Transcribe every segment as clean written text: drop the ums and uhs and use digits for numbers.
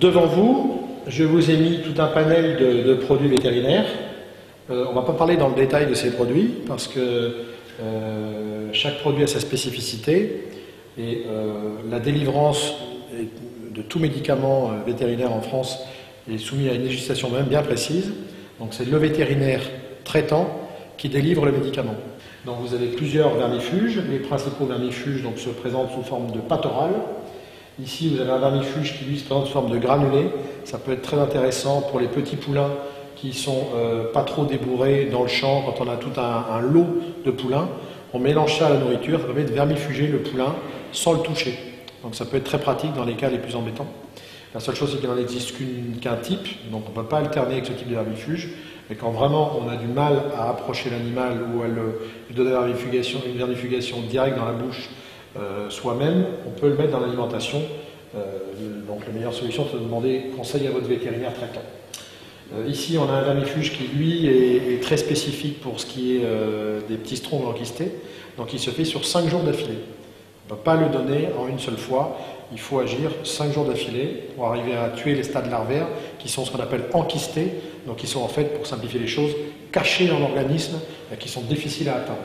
Devant vous, je vous ai mis tout un panel de produits vétérinaires. On ne va pas parler dans le détail de ces produits parce que chaque produit a sa spécificité et la délivrance de tout médicament vétérinaire en France est soumise à une législation même bien précise. Donc c'est le vétérinaire traitant qui délivre le médicament. Donc vous avez plusieurs vermifuges. Les principaux vermifuges donc, se présentent sous forme de pâte orale. Ici, vous avez un vermifuge qui lui se présente sous forme de granulé. Ça peut être très intéressant pour les petits poulains qui sont pas trop débourrés dans le champ. Quand on a tout un lot de poulains, on mélange ça à la nourriture, ça permet de vermifuger le poulain sans le toucher. Donc ça peut être très pratique dans les cas les plus embêtants. La seule chose, c'est qu'il n'en existe qu'un type, donc on ne peut pas alterner avec ce type de vermifuge. Mais quand vraiment on a du mal à approcher l'animal ou à lui donner une vermifugation directe dans la bouche soi-même, on peut le mettre dans l'alimentation. Donc la meilleure solution, c'est de demander conseil à votre vétérinaire traitant. Ici, on a un vermifuge qui, lui, est très spécifique pour ce qui est des petits strongs enquistés. Donc il se fait sur 5 jours d'affilée. On ne peut pas le donner en une seule fois. Il faut agir 5 jours d'affilée pour arriver à tuer les stades larvaires qui sont ce qu'on appelle enquistés. Donc ils sont en fait, pour simplifier les choses, cachés dans l'organisme et qui sont difficiles à atteindre.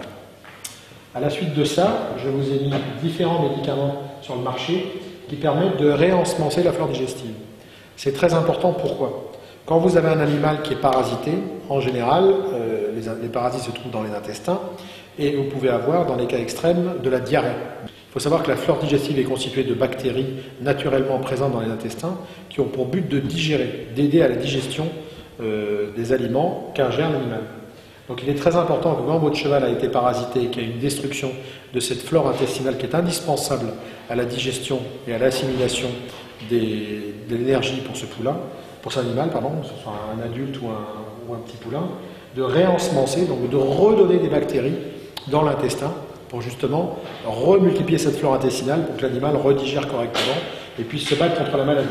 À la suite de ça, je vous ai mis différents médicaments sur le marché qui permettent de réensemencer la flore digestive. C'est très important, pourquoi ? Quand vous avez un animal qui est parasité, en général, les parasites se trouvent dans les intestins et vous pouvez avoir, dans les cas extrêmes, de la diarrhée. Il faut savoir que la flore digestive est constituée de bactéries naturellement présentes dans les intestins qui ont pour but de digérer, d'aider à la digestion des aliments qu'ingère l'animal. Donc il est très important que quand votre cheval a été parasité et qu'il y a une destruction de cette flore intestinale qui est indispensable à la digestion et à l'assimilation de l'énergie pour ce poulain, pour cet animal, pardon, que ce soit un adulte ou un petit poulain, de réensemencer, donc de redonner des bactéries dans l'intestin pour justement remultiplier cette flore intestinale pour que l'animal redigère correctement et puisse se battre contre la maladie.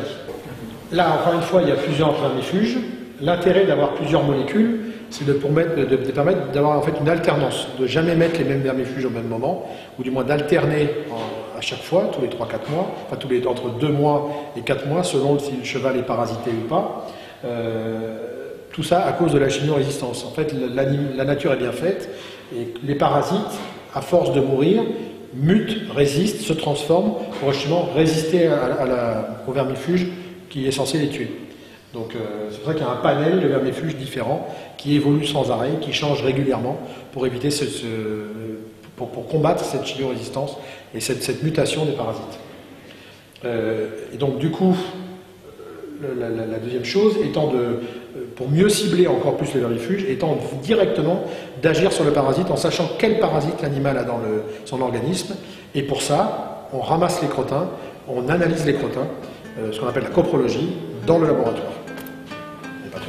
Là, encore une fois, il y a plusieurs vermifuges. L'intérêt d'avoir plusieurs molécules, c'est de permettre d'avoir en fait une alternance, de jamais mettre les mêmes vermifuges au même moment, ou du moins d'alterner à chaque fois, tous les 3-4 mois, enfin entre 2 mois et 4 mois, selon si le cheval est parasité ou pas. Tout ça à cause de la chimio-résistance. En fait, la nature est bien faite, et les parasites, à force de mourir, mutent, résistent, se transforment pour justement résister au vermifuge qui est censé les tuer. Donc c'est pour ça qu'il y a un panel de vermifuges différents qui évoluent sans arrêt, qui changent régulièrement pour éviter pour combattre cette chimio-résistance et cette mutation des parasites. Et donc du coup, la deuxième chose étant pour mieux cibler encore plus les vermifuges, étant directement d'agir sur le parasite en sachant quel parasite l'animal a dans son organisme. Et pour ça, on ramasse les crottins, on analyse les crottins, ce qu'on appelle la coprologie, dans le laboratoire. Et pas trop.